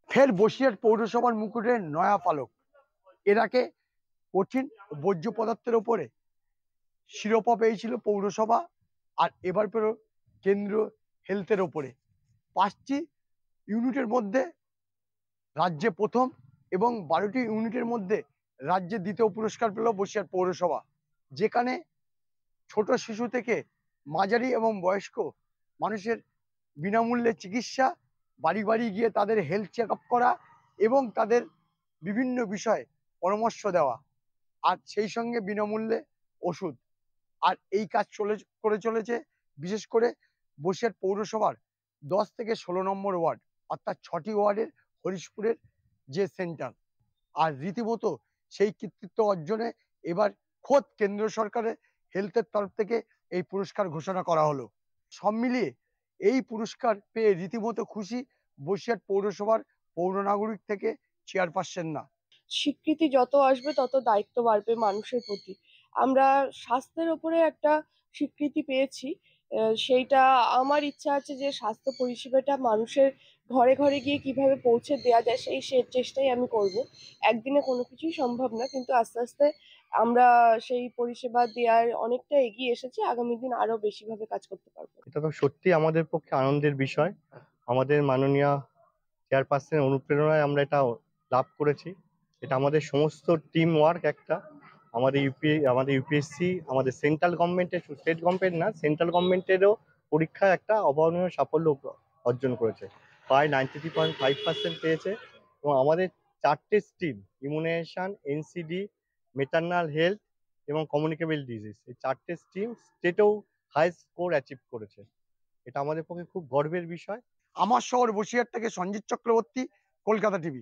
ফের বসিরহাট পৌরসভার মুকুটে নয়া পালক। এর আগে কঠিন বর্জ্য পদার্থের ওপরে শিরোপা পেয়েছিল পৌরসভা, আর এবার পেল কেন্দ্র হেলথের ওপরে। 5টি ইউনিটের মধ্যে রাজ্যে প্রথম এবং 12টি ইউনিটের মধ্যে রাজ্যে দ্বিতীয় পুরস্কার পেল বসিরহাট পৌরসভা, যেখানে ছোট শিশু থেকে মাঝারি এবং বয়স্ক মানুষের বিনামূল্যে চিকিৎসা, বাড়ি বাড়ি গিয়ে তাদের হেলথ চেক আপ করা এবং তাদের বিভিন্ন বিষয়ে পরামর্শ দেওয়া, আর সেই সঙ্গে বিনামূল্যে ওষুধ। আর এই কাজ করে চলেছে বিশেষ করে বসিরহাট পৌরসভার 10 থেকে 16 নম্বর ওয়ার্ড, অর্থাৎ 6টি ওয়ার্ডের হরিশপুরের যে সেন্টার। আর রীতিমতো সেই কৃতিত্ব অর্জনে এবার খোদ কেন্দ্র সরকারের হেলথের তরফ থেকে এই পুরস্কার ঘোষণা করা হলো। সব মিলিয়ে এই পুরস্কার পেয়ে রীতিমতো খুশি বসিরহাট পৌরসভার পৌর নাগরিক থেকে চেয়ারপারসন না। স্বীকৃতি যত আসবে তত দায়িত্ব বাড়বে মানুষের প্রতি। আমরা স্বাস্থ্যের ওপরে একটা স্বীকৃতি পেয়েছি। সেইটা আমার ইচ্ছা আছে যে স্বাস্থ্য পরিষেবাটা মানুষের ঘরে ঘরে গিয়ে কিভাবে পৌঁছে দেওয়া যায় সেই চেষ্টাই আমি করব। একদিনে কোনো কিছুই সম্ভব না, কিন্তু আস্তে আস্তে আমরা সেই পরিষেবা দেওয়ার অনেকটা এগিয়ে এসেছি। আগামী দিন আরো বেশিভাবে কাজ করতে পারবো। এটা তো সত্যি আমাদের পক্ষে আনন্দের বিষয়। আমাদের মাননীয় চেয়ারপারসনের অনুপ্রেরণায় আমরা এটা লাভ করেছি। এটা আমাদের সমস্ত টিম ওয়ার্ক একটা। আমাদের ইউপিএসসি, আমাদের সেন্ট্রাল গভর্নমেন্টের, স্টেট গভর্নমেন্ট না, সেন্ট্রাল গভর্নমেন্টেরও পরীক্ষায় একটা অভাবনীয় সাফল্য অর্জন করেছে। প্রায় 93.5% পেয়েছে। এবং আমাদের 4টে stream, immunisation, NCD, maternal health এবং কমিউনিকেবল ডিজিজ, এই 4টে স্ট্রিম স্টেটেও হাই স্কোর অ্যাচিভ করেছে। এটা আমাদের পক্ষে খুব গর্বের বিষয়। আমার শহর বসিরহাট থেকে সঞ্জিত চক্রবর্তী, কলকাতা টিভি।